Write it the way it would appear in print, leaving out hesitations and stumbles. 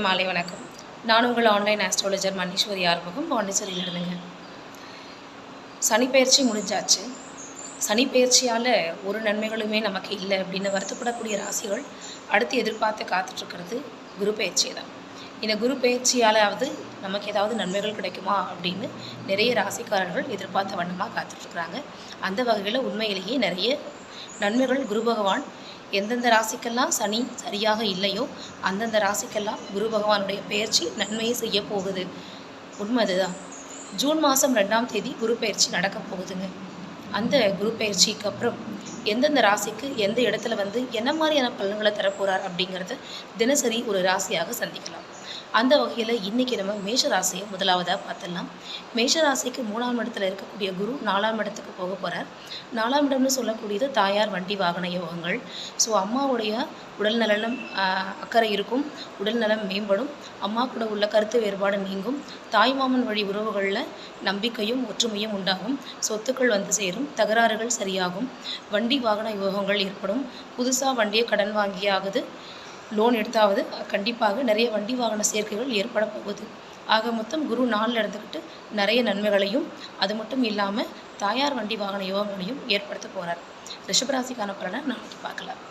மாலை வணக்கம். நான் உங்கள் ஆன்லைன் ஆஸ்ட்ராலஜர் மணீஸ்வரி ஆறுமுகம், பாண்டிச்சேரியில் இருந்துங்க. சனிப்பெயர்ச்சி முடிஞ்சாச்சு. சனிப்பெயர்ச்சியால் ஒரு நன்மைகளுமே நமக்கு இல்லை அப்படின்னு வருத்தப்படக்கூடிய ராசிகள் அடுத்து எதிர்பார்த்து காத்துட்ருக்கிறது குரு பயிற்சியை தான். இந்த குரு பயிற்சியாலாவது நமக்கு ஏதாவது நன்மைகள் கிடைக்குமா அப்படின்னு நிறைய ராசிக்காரர்கள் எதிர்பார்த்த வண்ணமாக காத்துட்ருக்குறாங்க. அந்த வகையில் உண்மையிலேயே நிறைய நன்மைகள் குரு பகவான் எந்தெந்த ராசிக்கெல்லாம் சனி சரியாக இல்லையோ அந்தந்த ராசிக்கெல்லாம் குரு பகவானுடைய பெயர்ச்சி நன்மையை செய்ய போகுது. உண்மை அதுதான். ஜூன் மாதம் 2ஆம் தேதி குரு பயிற்சி நடக்க போகுதுங்க. அந்த குரு பயிற்சிக்கு அப்புறம் எந்தெந்த ராசிக்கு எந்த இடத்துல என்ன மாதிரியான பலன்களை தரப்போகிறார் அப்படிங்கிறத தினசரி ஒரு ராசியாக சந்திக்கலாம். அந்த வகையில் இன்றைக்கி நம்ம மேஷ ராசியை முதலாவதாக பார்த்துடலாம். மேஷ ராசிக்கு 3ஆம் இடத்துல இருக்கக்கூடிய குரு 4ஆம் இடத்துக்கு போக போகிறார். 4ஆம் இடம்னு சொல்லக்கூடியது தாயார் வண்டி வாகன யோகங்கள். ஸோ அம்மாவுடைய உடல் நலம் அக்கறை இருக்கும், உடல் நலம் மேம்படும், அம்மா கூட உள்ள கருத்து வேறுபாடு நீங்கும், தாய்மாமன் வழி உறவுகளில் நம்பிக்கையும் ஒற்றுமையும் உண்டாகும், சொத்துக்கள் சேரும், தகராறுகள் சரியாகும், வண்டி வாகன யோகங்கள் ஏற்படும், புதுசாக வண்டியை கடன் வாங்கியாகுது, லோன் எடுத்தாவது கண்டிப்பாக நிறைய வண்டி வாகன சேர்க்கைகள் ஏற்பட போகுது. ஆக மொத்தம் குரு 4 இருந்துக்கிட்டு நிறைய நன்மைகளையும் அது மட்டும் இல்லாமல் தாயார் வண்டி வாகன யோகங்களையும் ஏற்படுத்த போகிறார். ரிஷபராசிக்கான பலனை நாளைக்கு பார்க்கலாம்.